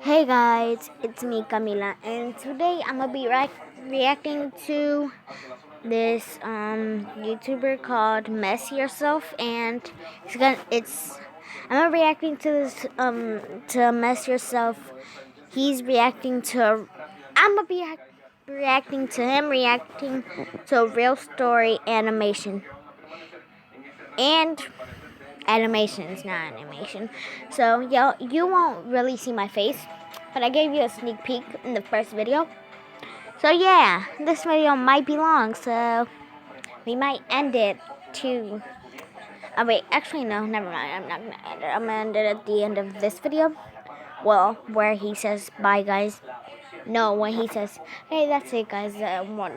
Hey guys, it's me Camila, and today I'm gonna be reacting to this YouTuber called Mess Yourself, and I'm reacting to this to Mess Yourself. He's reacting to I'm gonna be reacting to him reacting to a real story animation and animation is not animation. So you won't really see my face, but I gave you a sneak peek in the first video. So yeah, this video might be long, so we might end it too. Oh wait, actually no, never mind. I'm not gonna end it. I'm gonna end it at the end of this video. Well, where he says bye guys. No, when he says, hey, that's it guys. No more,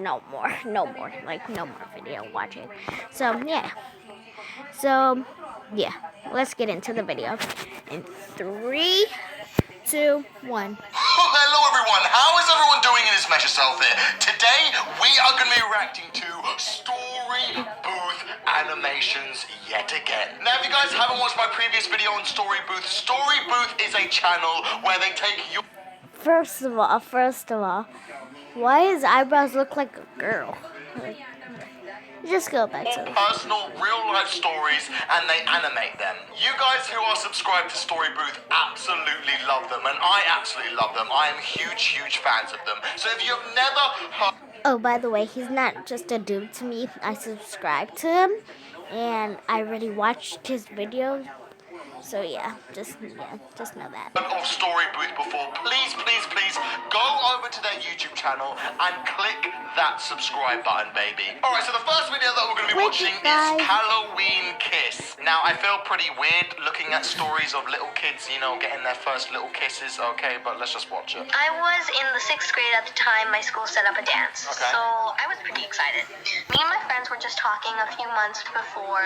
like no more video watching. So yeah, let's get into the video. In 3, 2, 1. Hello everyone, how is everyone doing in this Mesh Yourself here? Today we are going to be reacting to Story Booth animations yet again. Now if you guys haven't watched my previous video on Story Booth is a channel where they take your... First of all, why his eyebrows look like a girl? Just go back to personal, real-life stories, and they animate them. You guys who are subscribed to Story Booth absolutely love them, and I absolutely love them. I am huge fans of them. So if you've never heard... Oh, by the way, he's not just a dude to me. I subscribe to him, and I already watched his videos. So yeah, just know that. Of Story Booth before, please go over to their YouTube channel and click that subscribe button, baby. Alright, so the first video that we're going to be watching is Halloween Kiss. Now, I feel pretty weird looking at stories of little kids, you know, getting their first little kisses, okay, but let's just watch it. I was in the 6th grade at the time. My school set up a dance, okay. So I was pretty excited. Me and my friends were just talking a few months before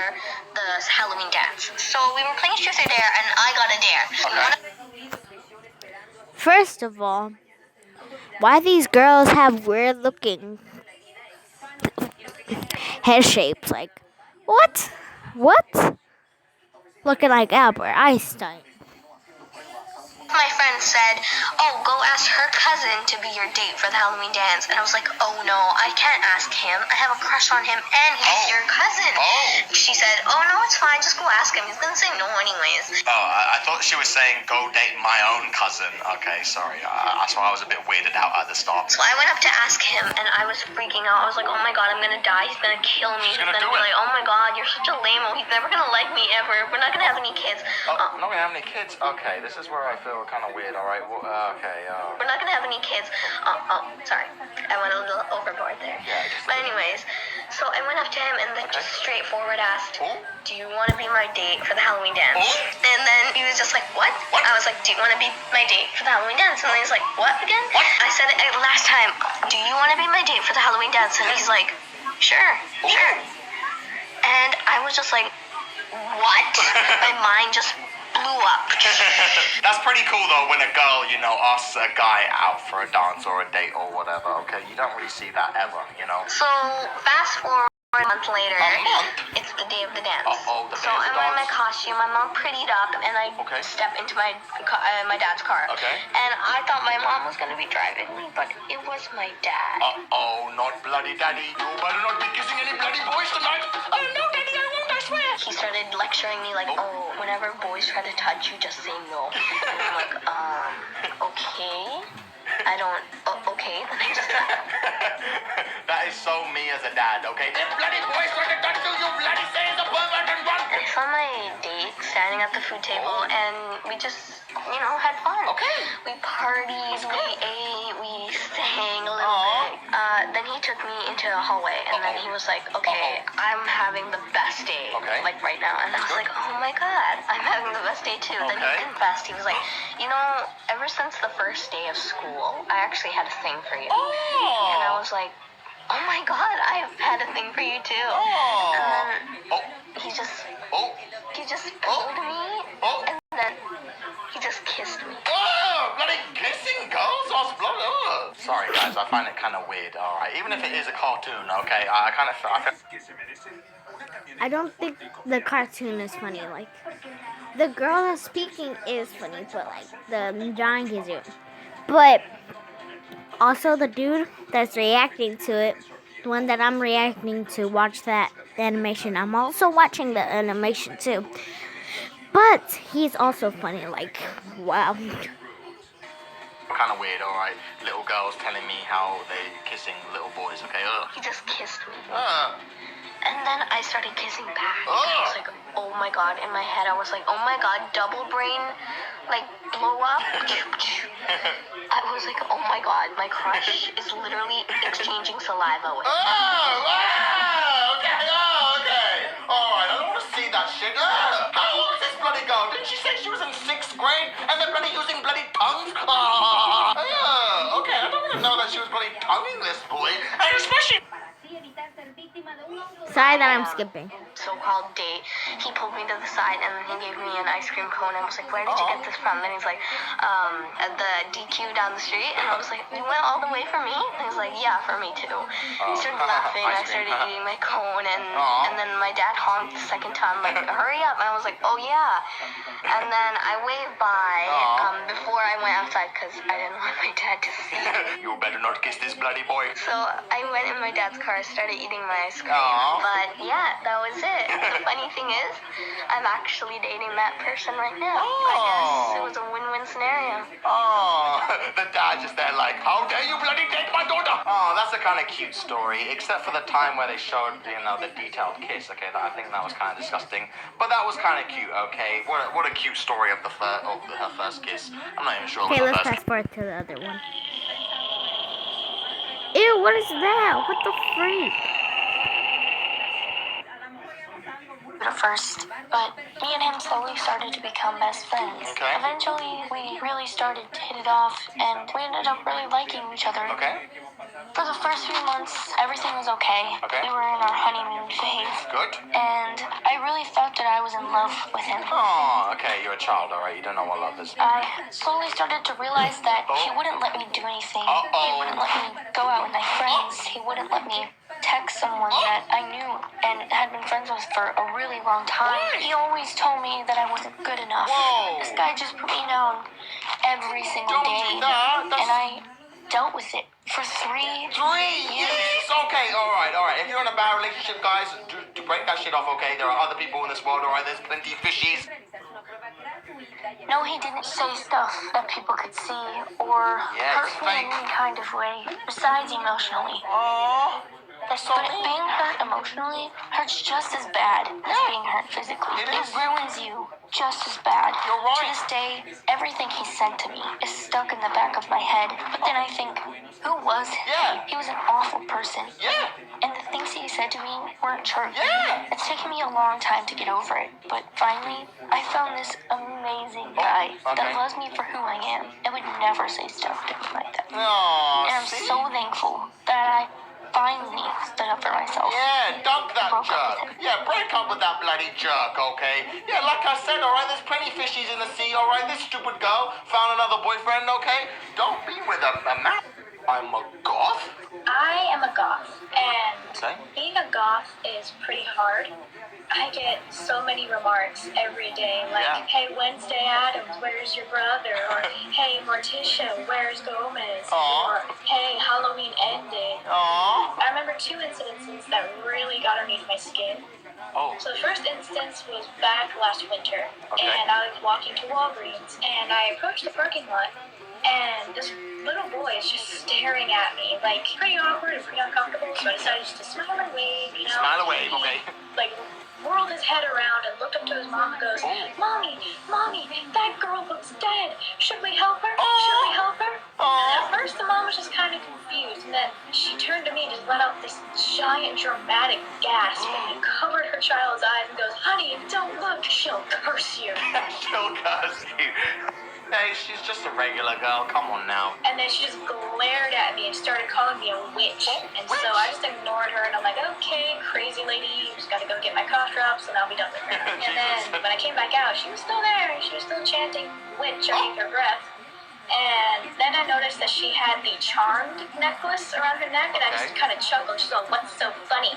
the Halloween dance. So we were playing Truth or Dare, and I got a dare. Okay. First of all, why these girls have weird looking head shapes? Like, what? Looking like Albert Einstein. My friend said, oh, go ask her cousin to be your date for the Halloween dance. And I was like, oh no, I can't ask him. I have a crush on him and he's your cousin. She said, oh no, it's fine, just go ask him. He's gonna say no anyways. Oh, I thought she was saying go date my own cousin. Okay, sorry. That's why I was a bit weirded out at the start. So I went up to ask him and I was freaking out. I was like, oh my god, I'm gonna die. He's gonna kill me. He's gonna be like, oh my god, you're such a lame-o. He's never gonna like me ever. We're not gonna have any kids. I'm not gonna have any kids? Okay, this is where I feel kind of weird, alright? Well, okay, We're not gonna have any kids. Sorry. I went a little overboard there. Yeah, but anyways, so I went up to him and then just straightforward asked, do you want to be my date for the Halloween dance? And then he was just like, what? I was like, do you want to be my date for the Halloween dance? And then he's like, what again? I said it last time, do you want to be my date for the Halloween dance? And he's like, sure. And I was just like, what? My mind just blew up. That's pretty cool though when a girl, you know, asks a guy out for a dance or a date or whatever, okay? You don't really see that ever, you know? So, fast forward a month later, A month? it's the day of the dance. So I'm wearing my costume, I'm all prettied up, and I step into my dad's car. Okay. And I thought my mom was going to be driving me, but it was my dad. Not bloody daddy. You better not be kissing any bloody boys tonight. Oh, no, daddy, I won't, I swear. He started lecturing me like, whenever boys try to touch you, just say no. And I'm like, okay. I don't, okay, then I just... That is so me as a dad, okay? If bloody boys try to touch you, you bloody say it's a pervert and run. I saw my date standing at the food table, and we just, you know, had fun. Okay. We partied, we ate, we sang a little bit. Then he took me into a hallway, and then he was like, okay, I'm having the best day, like right now. And I was like, oh my god, I'm having the best day too. Then he confessed, he was like, you know, ever since the first day of school, I actually had a thing for you. And I was like, oh my god, I have had a thing for you too. And then he just pulled me, and then he just kissed me. Bloody kissing girls? Sorry guys, I find it kind of weird, alright? Even if it is a cartoon, okay? I don't think the cartoon is funny. Like, The girl that's speaking is funny, but like the drawing is it. But also the dude that's reacting to it, the one that I'm reacting to, watch that animation. I'm also watching the animation too. But he's also funny, like, wow. Kind of weird, alright. Little girls telling me how they kissing little boys, okay? Ugh. He just kissed me. And then I started kissing back. I was like, oh my god. In my head, I was like, oh my god, double brain, like, blow up. I was like, oh my god, my crush is literally exchanging saliva with me. Okay. Alright, I don't want to see that shit. How old is this bloody girl? Didn't she say she was in 6th grade and they're bloody using bloody tongues? Okay, I don't want to know that she was bloody tonguing this boy. And especially... Sorry that I'm skipping. So-called date, he pulled me to the side and then he gave me an ice cream cone. I was like, where did you get this from? Then he's like, at the DQ down the street. And I was like, you went all the way for me? And he's like, yeah, for me too. He started laughing. I started eating my cone and then my dad honked the second time, like, hurry up. And I was like, oh yeah. And then I waved by before I went outside because I didn't want my dad to see me. You better not kiss this bloody boy. So I went in my dad's car, started eating my ice cream. But yeah, that was it. The funny thing is, I'm actually dating that person right now. I guess it was a win-win scenario. The dad just there like, how dare you bloody date my daughter? That's a kind of cute story, except for the time where they showed, the detailed kiss. Okay, I think that was kind of disgusting, but that was kind of cute. Okay, what a cute story of her first kiss. I'm not even sure. Okay, let's fast forward to the other one. Ew, what is that? What the freak? At first, but me and him slowly started to become best friends. Okay. Eventually, we really started to hit it off, and we ended up really liking each other. Okay. For the first few months, everything was okay. Okay. We were in our honeymoon phase. Good. And I really thought that I was in love with him. Okay, you're a child, alright, you don't know what love is. I slowly started to realize that he wouldn't let me do anything. He wouldn't let me go out with my friends. He wouldn't let me text someone that I knew and had been friends with for a really long time. He always told me that I wasn't good enough. Whoa. This guy just put me down every single day. And I dealt with it for 3 years. Okay, alright. If you're in a bad relationship, guys, do break that shit off, okay? There are other people in this world, alright? There's plenty of fishies. No, he didn't say stuff that people could see or hurt me in any kind of way, besides emotionally. But being hurt emotionally hurts just as bad as being hurt physically. It ruins you just as bad. You're right. To this day, everything he said to me is stuck in the back of my head. But then I think, who was he? Yeah. He was an awful person. Yeah. And the things he said to me weren't true. Yeah. It's taken me a long time to get over it. But finally, I found this amazing guy that loves me for who I am and would never say stuff to me like that. And I'm so thankful that I finally stood up for myself. Yeah, dunk that jerk. Yeah, break up with that bloody jerk, okay? Yeah, like I said, alright, there's plenty of fishies in the sea, alright? This stupid girl found another boyfriend, okay? Don't be with a man. I'm a goth? I am a goth, and being a goth is pretty hard. I get so many remarks every day, like, hey, Wednesday Addams, where's your brother? Or, hey, Morticia, where's Gomez? Or, hey, Halloween ended. I remember 2 incidences that really got underneath my skin. So the first instance was back last winter, and I was walking to Walgreens, and I approached the parking lot, and this little boy is just staring at me, like, pretty awkward and pretty uncomfortable, so I decided just to smile and wave, Smile and wave, okay. Like, whirled his head around and looked up to his mom and goes, Mommy, that girl looks dead. Should we help her? Should we help her? And at first the mom was just kind of confused, and then she turned to me and just let out this giant dramatic gasp and covered her child's eyes and goes, honey, don't look, she'll curse you. She'll curse you. Hey, she's just a regular girl. Come on now. And then she just glared at me and started calling me a witch. And so I just ignored her, and I'm like, okay, crazy lady, you just gotta go get my cough drops, and I'll be done with her. And then when I came back out, she was still there. She was still chanting witch underneath her breath. And then I noticed that she had the charmed necklace around her neck, and I just kind of chuckled. She's like, what's so funny?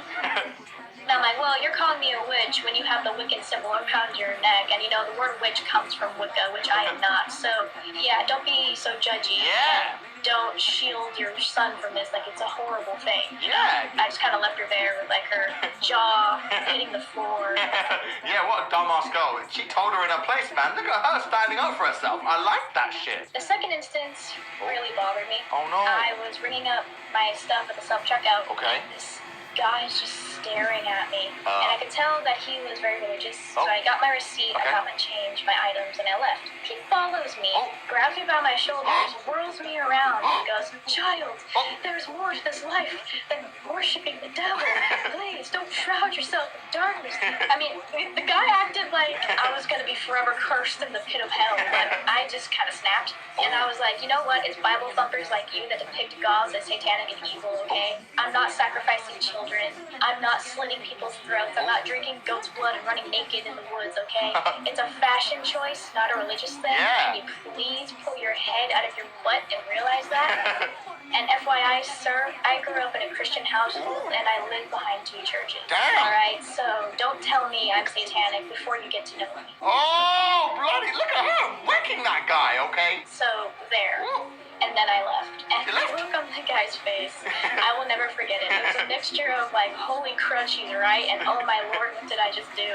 And I'm like, well, you're calling me a witch when you have the Wiccan symbol around your neck. And, you know, the word witch comes from Wicca, which I am not. So, yeah, don't be so judgy. Yeah. Don't shield your son from this like it's a horrible thing. Yeah. I just kind of left her there with like her jaw hitting the floor. Yeah, what a dumbass girl. She told her in her place, man. Look at her standing up for herself. I like that shit. The second instance really bothered me. Oh no. I was ringing up my stuff at the self-checkout. Okay. This guy's just staring at me. And I could tell that he was very religious. So I got my receipt, I got my change, my items, and I left. He follows me, grabs me by my shoulders, whirls me around, and goes, "Child, there's more to this life than worshiping the devil. Please, don't shroud yourself in darkness." I mean, the guy acted like I was going to be forever cursed in the pit of hell, but I just kind of snapped. And I was like, you know what? It's Bible thumpers like you that depict gods as satanic and evil, okay? I'm not sacrificing children. I'm not slitting people's throats. I'm not drinking goat's blood and running naked in the woods, okay? It's a fashion choice, not a religious thing. Yeah. Can you please pull your head out of your butt and realize that? And FYI, sir, I grew up in a Christian household and I lived behind 2 churches. Damn. Alright, so don't tell me I'm satanic before you get to know me. Oh, bloody, look at her whacking that guy, okay? So, there. And then I left. And You the left? look on the guy's face, I will never forget it. It was a mixture of like, holy crud, she's right, and oh my lord, what did I just do?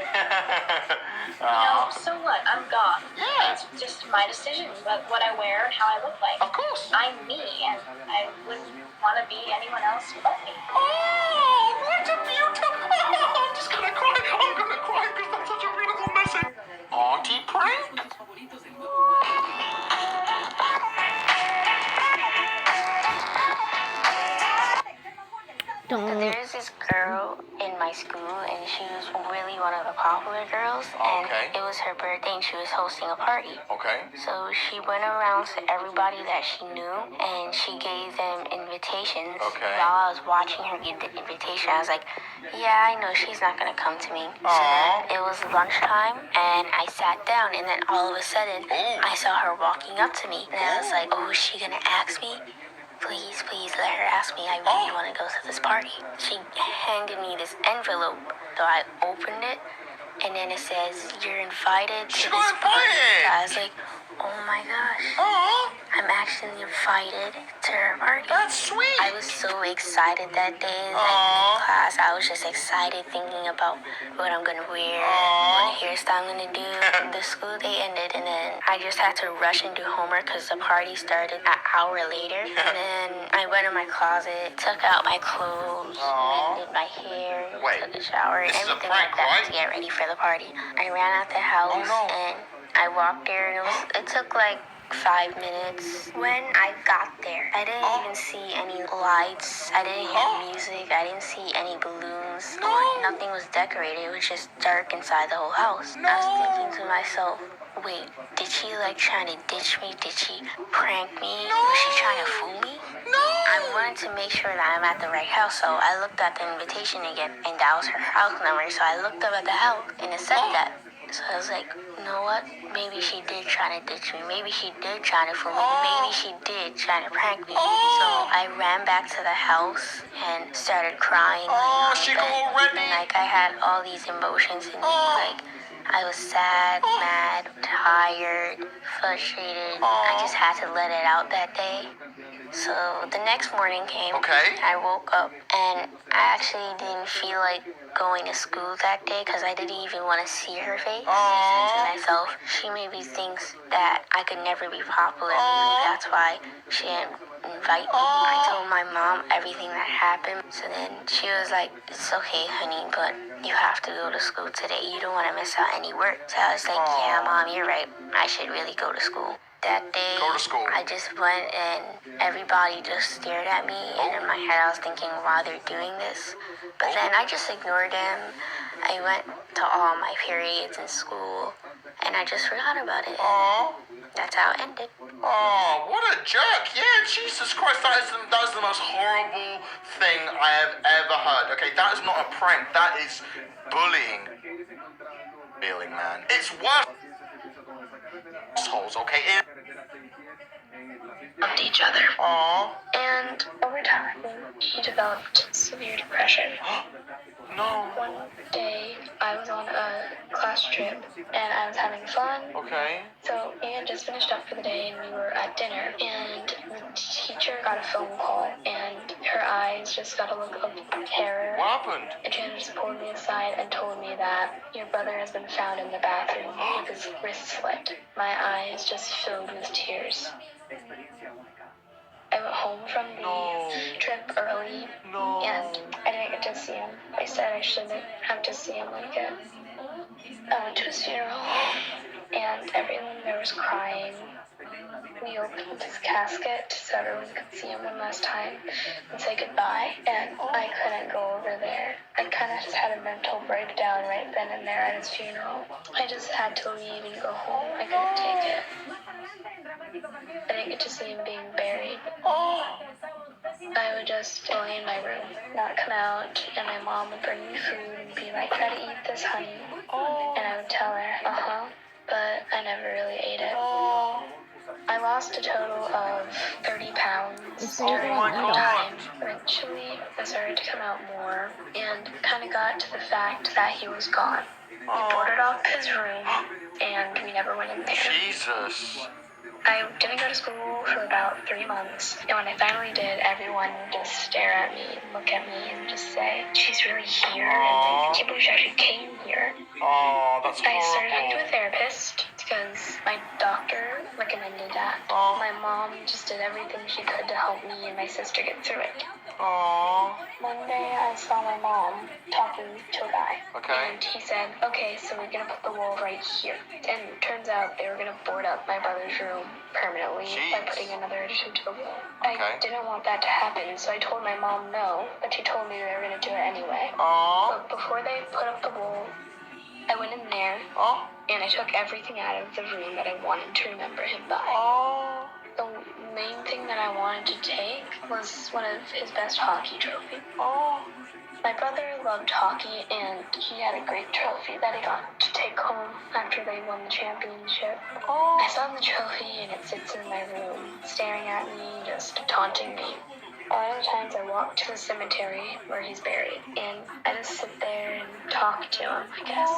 No, so what? I'm goth. Yeah. It's just my decision, but what I wear and how I look like. Of course. I'm me, and I wouldn't want to be anyone else but me. Oh, what a beautiful... I'm just gonna cry. I'm gonna cry because that's such a beautiful message. Auntie Prank? There's this girl in my school, and she was really one of the popular girls. And Okay. it was her birthday, and she was hosting a party. Okay. So she went around to everybody that she knew, and she gave them invitations. Okay. While I was watching her give the invitation, I was like, yeah, I know she's not gonna come to me. So Aw. then it was lunchtime, and I sat down, and then all of a sudden, I saw her walking up to me. And I was like, oh, is she gonna ask me? Please, please let her ask me. I really want to go to this party. She handed me this envelope, so I opened it, and then it says, you're invited to She this got party. invited! I was like, oh my gosh. Oh, I'm actually invited to her party. that's sweet. I was so excited that day. Like, Aw. in class, I was just excited thinking about what I'm gonna wear, what hairstyle I'm gonna do. The school day ended, and then I just had to rush and do homework because the party started an hour later. And then I went in my closet, took out my clothes, did my hair, Wait, took a shower, and this is a everything prank, like that right? to get ready for the party. I ran out the house, no. and I walked there, and it took like 5 minutes. When I got there, I didn't even see any lights. I didn't hear music. I didn't see any balloons. Or nothing was decorated. It was just dark inside the whole house. I was thinking to myself, wait, did she like trying to ditch me? Did she prank me? Was she trying to fool me? I wanted to make sure that I'm at the right house, so I looked at the invitation again, and that was her house number. So I looked up at the house, and it said that. So I was like, you know what? Maybe she did try to ditch me. Maybe she did try to fool me. Maybe she did try to prank me. So I ran back to the house and started crying. Oh, she go already? And like I had all these emotions in me. Like I was sad, mad, tired, frustrated. I just had to let it out that day. So the next morning came. Okay. I woke up and I actually didn't feel like going to school that day because I didn't even want to see her face. I said to myself, she maybe thinks that I could never be popular. Maybe that's why she didn't invite me. I told my mom everything that happened. So then she was like, it's okay, honey, but you have to go to school today. You don't want to miss out any work. So I was like, yeah, Mom, you're right. I should really go to school. That day, Go to school. I just went and everybody just stared at me, and in my head I was thinking, why they're doing this. But then I just ignored them. I went to all my periods in school, and I just forgot about it. That's how it ended. Oh, what a jerk. Yeah, Jesus Christ, that is the most horrible thing I have ever heard. Okay, that is not a prank. That is bullying. Feeling, man. It's worse. Assholes, okay? Loved each other. Aww. And over time, she developed severe depression. No. One day, I was on a class trip, and I was having fun. Okay. So, we had just finished up for the day, and we were at dinner, and the teacher got a phone call, and her eyes just got a look of terror. What happened? And she just pulled me aside and told me that your brother has been found in the bathroom with his wrist slit. My eyes just filled with tears. I went home from the trip early, and I didn't get to see him. I said I shouldn't have to see him like it. I went to his funeral, and everyone there was crying. We opened his casket so everyone could see him one last time and say goodbye, and I couldn't go over there. I kind of just had a mental breakdown right then and there at his funeral. I just had to leave and go home. I couldn't take it. I didn't get to see him being buried. I would just lay in my room, not come out, and my mom would bring me food and be like, try to eat this, honey. And I would tell her, but I never really ate it. I lost a total of 30 pounds during that time. Eventually, I started to come out more and kind of got to the fact that he was gone. We boarded off his room, and we never went in there. Jesus. I didn't go to school for about 3 months, and when I finally did, everyone would just stare at me and look at me and just say, she's really here, and I can't believe she actually came here. Oh, that's horrible. I started going to a therapist because my doctor recommended that. My mom just did everything she could to help me and my sister get through it. One day I saw my mom talking to a guy. Okay. And he said, okay, so we're going to put the wall right here. And it turns out they were going to board up my brother's room permanently by putting another addition to the wall. Okay. I didn't want that to happen, so I told my mom no, but she told me they were going to do it anyway. But before they put up the wall, I went in there, and I took everything out of the room that I wanted to remember him by. The main thing that I wanted to take was one of his best hockey trophies. My brother loved hockey, and he had a great trophy that he got to take home after they won the championship. I saw the trophy, and it sits in my room, staring at me, just taunting me. A lot of times I walk to the cemetery where he's buried, and I just sit there and talk to him, I guess.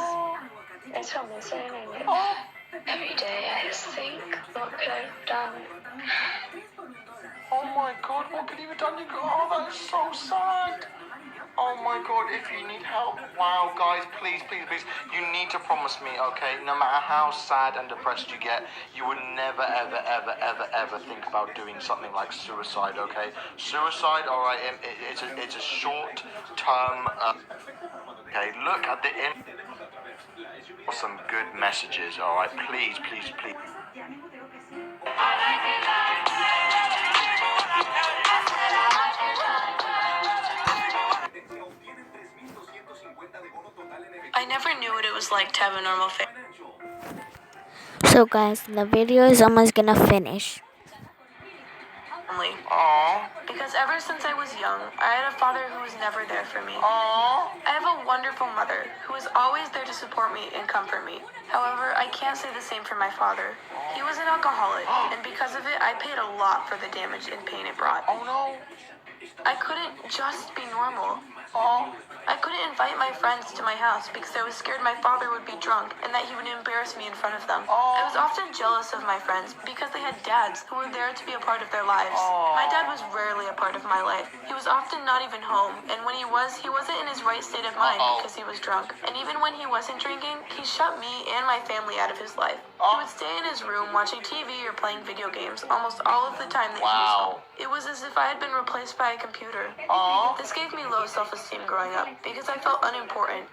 I still miss him, and every day I just think, what could I have done? Oh my God, what could you have done? That is so sad. Oh my God, if you need help, wow, guys, please, you need to promise me, okay? No matter how sad and depressed you get, you would never, ever think about doing something like suicide, okay? Suicide, all right, it's a short-term, okay, look at the some good messages, all right? Please. I never knew what it was like to have a normal family. So guys, the video is almost gonna finish. Because ever since I was young, I had a father who was never there for me. I have a wonderful mother who was always there to support me and comfort me. However, I can't say the same for my father. He was an alcoholic, and because of it, I paid a lot for the damage and pain it brought. I couldn't just be normal. I couldn't invite my friends to my house because I was scared my father would be drunk and that he would embarrass me in front of them. I was often jealous of my friends because they had dads who were there to be a part of their lives. My dad was rarely a part of my life. He was often not even home, and when he wasn't in his right state of mind because he was drunk. And even when he wasn't drinking, he shut me and my family out of his life. He would stay in his room watching TV or playing video games almost all of the time that he was home. It was as if I had been replaced by a computer. This gave me low self-esteem growing up because I felt unimportant.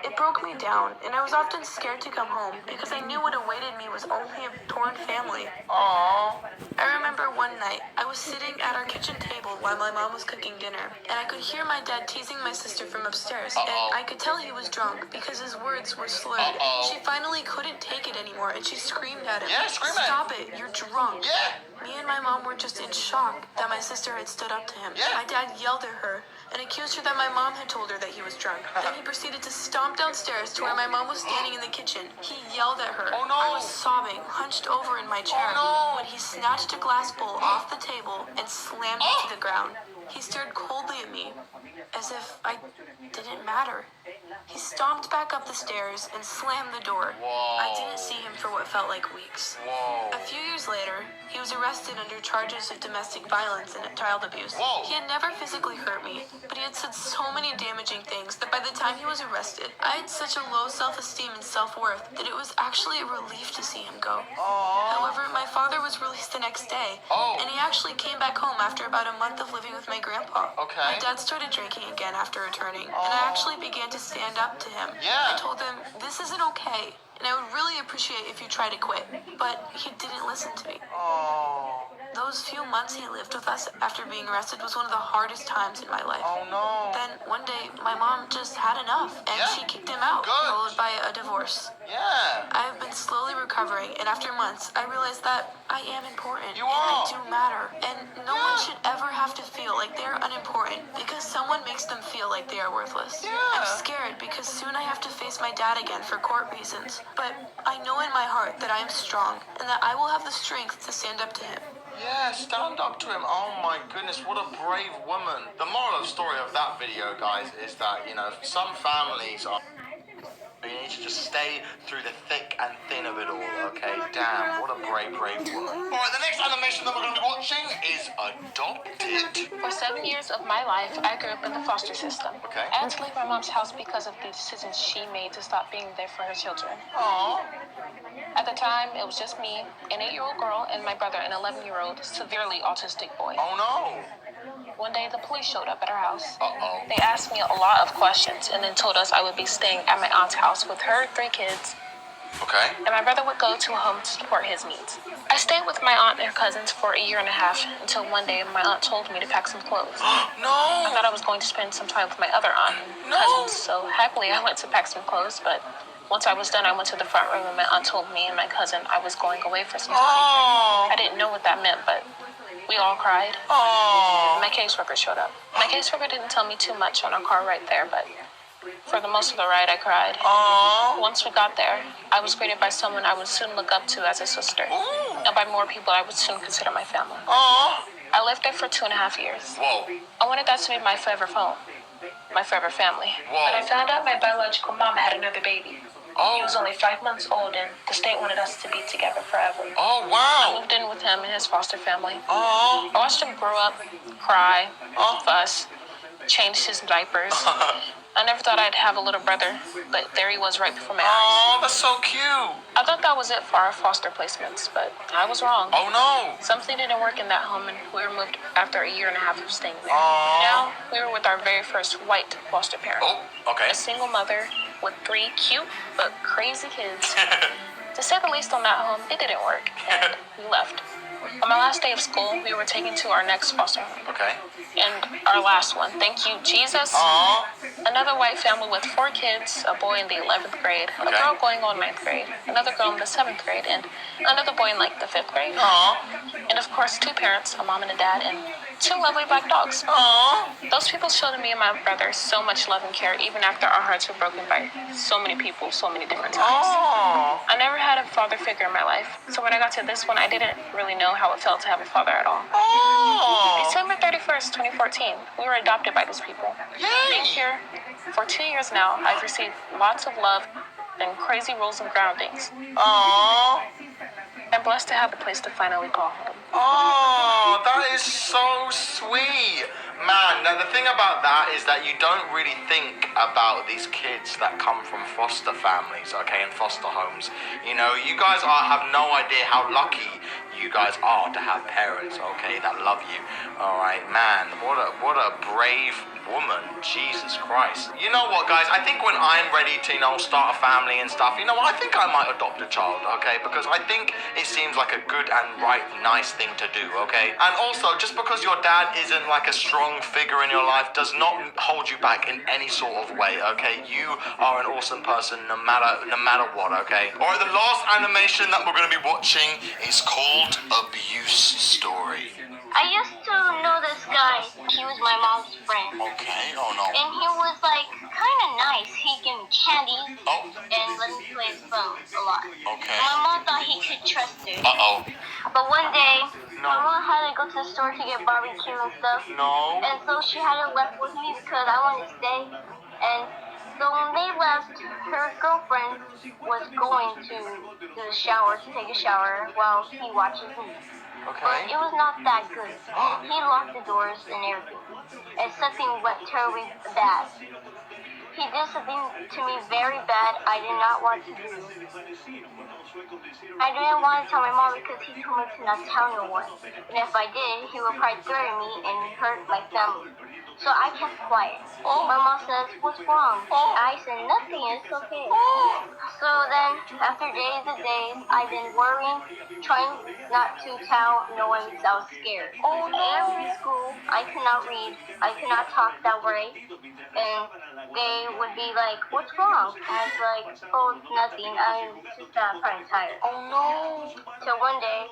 It broke me down, and I was often scared to come home because I knew what awaited me was only a torn family. I remember one night, I was sitting at our kitchen table while my mom was cooking dinner, and I could hear my dad teasing my sister from upstairs, and I could tell he was drunk because his words were slurred. She finally couldn't take it anymore, and she screamed at him. Yeah, scream at him. Stop it, you're drunk. Yeah. Me and and my mom were just in shock that my sister had stood up to him. Yeah. My dad yelled at her and accused her that my mom had told her that he was drunk. Then he proceeded to stomp downstairs to where my mom was standing in the kitchen. He yelled at her. Oh, no. I was sobbing, hunched over in my chair, Oh, no. when he snatched a glass bowl off the table and slammed it to the ground. He stared coldly at me, as if I didn't matter. He stomped back up the stairs and slammed the door. Whoa. I didn't see him for what felt like weeks. Whoa. A few years later, he was arrested under charges of domestic violence and child abuse. Whoa. He had never physically hurt me, but he had said so many damaging things that by the time he was arrested, I had such a low self-esteem and self-worth that it was actually a relief to see him go. However, my father was released the next day, and he actually came back home after about a month of living with my grandpa. Okay. My dad started drinking again after returning, and I actually began to stand up to him. Yeah. I told him, this isn't okay, and I would really appreciate if you try to quit. But he didn't listen to me. Oh. Those few months he lived with us after being arrested was one of the hardest times in my life. Oh, no. Then one day, my mom just had enough, and Yeah. she kicked him out, Good. followed by a divorce. Yeah. I have been slowly recovering, and after months, I realized that I am important. You and are. I do matter. And no one should ever have to feel like they're unimportant because someone makes them feel like they are worthless. Yeah. I'm scared because soon I have to face my dad again for court reasons. But I know in my heart that I am strong and that I will have the strength to stand up to him. Yeah, stand up to him. Oh my goodness, what a brave woman. The moral of the story of that video, guys, is that, some families are... You need to just stay through the thick and thin of it all, okay? Damn, what a brave woman. Alright, the next animation that we're going to be watching is Adopted. For 7 years of my life, I grew up in the foster system. Okay. I had to leave my mom's house because of the decisions she made to stop being there for her children. Aww. At the time, it was just me, an 8-year-old girl, and my brother, an 11-year-old, severely autistic boy. Oh no. One day, the police showed up at our house. Uh-oh. They asked me a lot of questions and then told us I would be staying at my aunt's house with her 3 kids, Okay. and my brother would go to a home to support his needs. I stayed with my aunt and her cousins for a year and a half until one day my aunt told me to pack some clothes. I No. thought I was going to spend some time with my other aunt and No. cousins, so happily I went to pack some clothes, but once I was done, I went to the front room and my aunt told me and my cousin I was going away for some time. Oh. I didn't know what that meant, but we all cried. Oh. My caseworker showed up. My caseworker didn't tell me too much on our car right there, but for the most of the ride, I cried. Oh. Once we got there, I was greeted by someone I would soon look up to as a sister, Ooh. and by more people I would soon consider my family. Oh. I lived there for 2.5 years. Whoa. I wanted that to be my forever home, my forever family. Whoa. But I found out my biological mom had another baby. He was only 5 months old, and the state wanted us to be together forever. Oh, I wow. moved in with him and his foster family. Oh. I watched him grow up, cry, fuss, change his diapers. I never thought I'd have a little brother, but there he was right before my eyes. Oh, that's so cute. I thought that was it for our foster placements, but I was wrong. Oh, no. Something didn't work in that home, and we were moved after a year and a half of staying there. Aw. Now, we were with our very first white foster parent. Oh, okay. A single mother with 3 cute but crazy kids. To say the least on that home, it didn't work, and we left. On my last day of school, we were taken to our next foster home. Okay. And our last one. Thank you, Jesus. Aw. Another white family with 4 kids, a boy in the 11th grade, a girl going on 9th grade, another girl in the 7th grade, and another boy in like the 5th grade. Aw. And of course, 2 parents, a mom and a dad, and 2 lovely black dogs. Aw. Those people showed me and my brother so much love and care, even after our hearts were broken by so many people, so many different times. Aw. I never had a father figure in my life, so when I got to this one, I didn't really know how it felt to have a father at all. Aw. December 31st, 2014, we were adopted by these people. Being Yay. here for 2 years now, I've received lots of love and crazy rules and groundings. Aw. I'm blessed to have a place to finally call home. Oh, that is so sweet. Man, now the thing about that is that you don't really think about these kids that come from foster families, okay, and foster homes. You guys have no idea how lucky you guys are to have parents, okay, that love you. All right, man, what a brave woman. Jesus Christ. You know what, guys? I think when I'm ready to, start a family and stuff, I think I might adopt a child, okay? Because I think it seems like a good and right, nice thing to do, okay? And also, just because your dad isn't like a strong figure in your life does not hold you back in any sort of way, okay? You are an awesome person no matter what, okay? Alright, the last animation that we're going to be watching is called Abuse Story. story? I used to know this guy. He was my mom's friend. Okay, oh no. And he was like kind of nice. He gave me candy Oh. and let me play his phone a lot. Okay. My mom thought he could trust her. Uh-oh. But one day, No. my mom had to go to the store to get barbecue and stuff. No. And so she had to left with me because I wanted to stay. And so when they left, her girlfriend was going to the shower to take a shower while he watches me. But Okay. it was not that good. He locked the doors and everything. And something went terribly bad. He did something to me very bad I did not want to do. I didn't want to tell my mom because he told me to not tell no one. And if I did, he would probably threaten me and hurt my family. So I kept quiet. My mom says, "What's wrong?" I said, "Nothing, it's okay." So then, after days and days, I've been worrying, trying not to tell no one because I was scared. Every school, I could not read, I could not talk that way. And they would be like, "What's wrong?" And I was like, "Oh, nothing, I'm just kind of tired." Oh no. So one day,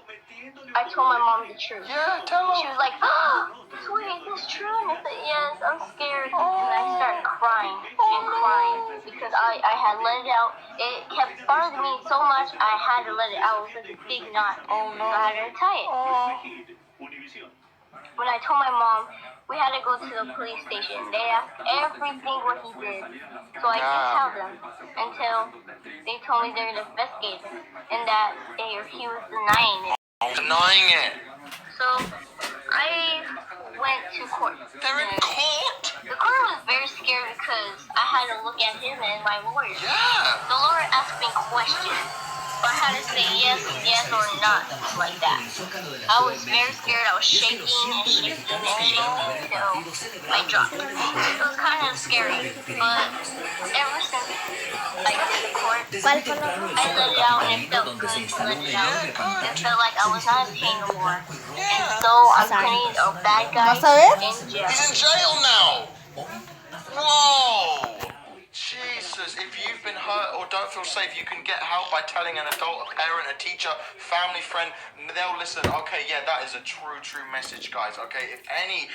I told my mom the truth. Yeah, tell She him. was like, "Oh, sweet, is this true?" And I said, "Yes, I'm scared." And I started crying and crying because I had let it out. It kept bothering me so much, I had to let it out. It was like a big knot. Oh no. So I had to tie it. When I told my mom, we had to go to the police station. They asked everything what he did. So I didn't tell them until they told me they were investigating and that he was denying it. Denying it. So I went to court. They're in court? The court was very scary because I had to look at him and my lawyer. Yeah. The lawyer asked me questions. So I had to say yes or not, like that. I was very scared. I was shaking and shifting until I dropped. It was kind of scary, but ever since I did the court, I let it out and it felt good to let it out. It felt like I was not in pain no more. And so I'm putting a bad guy in jail. He's in jail now. Whoa. Jesus, if you've been hurt or don't feel safe, you can get help by telling an adult, a parent, a teacher, family, friend. They'll listen. Okay, yeah, that is a true message, guys. Okay, if any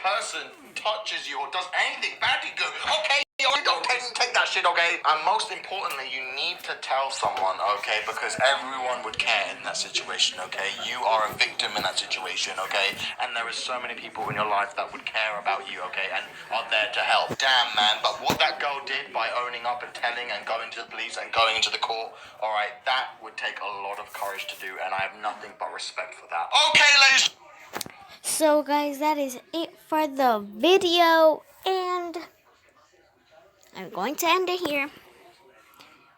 person touches you or does anything bad to you, go, okay, you don't take that shit, okay? And most importantly, you need to tell someone, okay? Because everyone would care in that situation, okay? You are a victim in that situation, okay? And there are so many people in your life that would care about you, okay? And are there to help. Damn, man. But what that girl did by owning up and telling and going to the police and going into the court, all right, that would take a lot of courage to do, and I have nothing but respect for that. Okay, ladies. So guys, that is it for the video, and I'm going to end it here.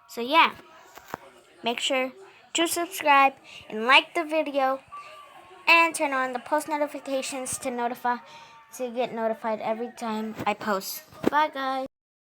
So yeah, make sure to subscribe and like the video and turn on the post notifications to get notified every time I post. Bye guys.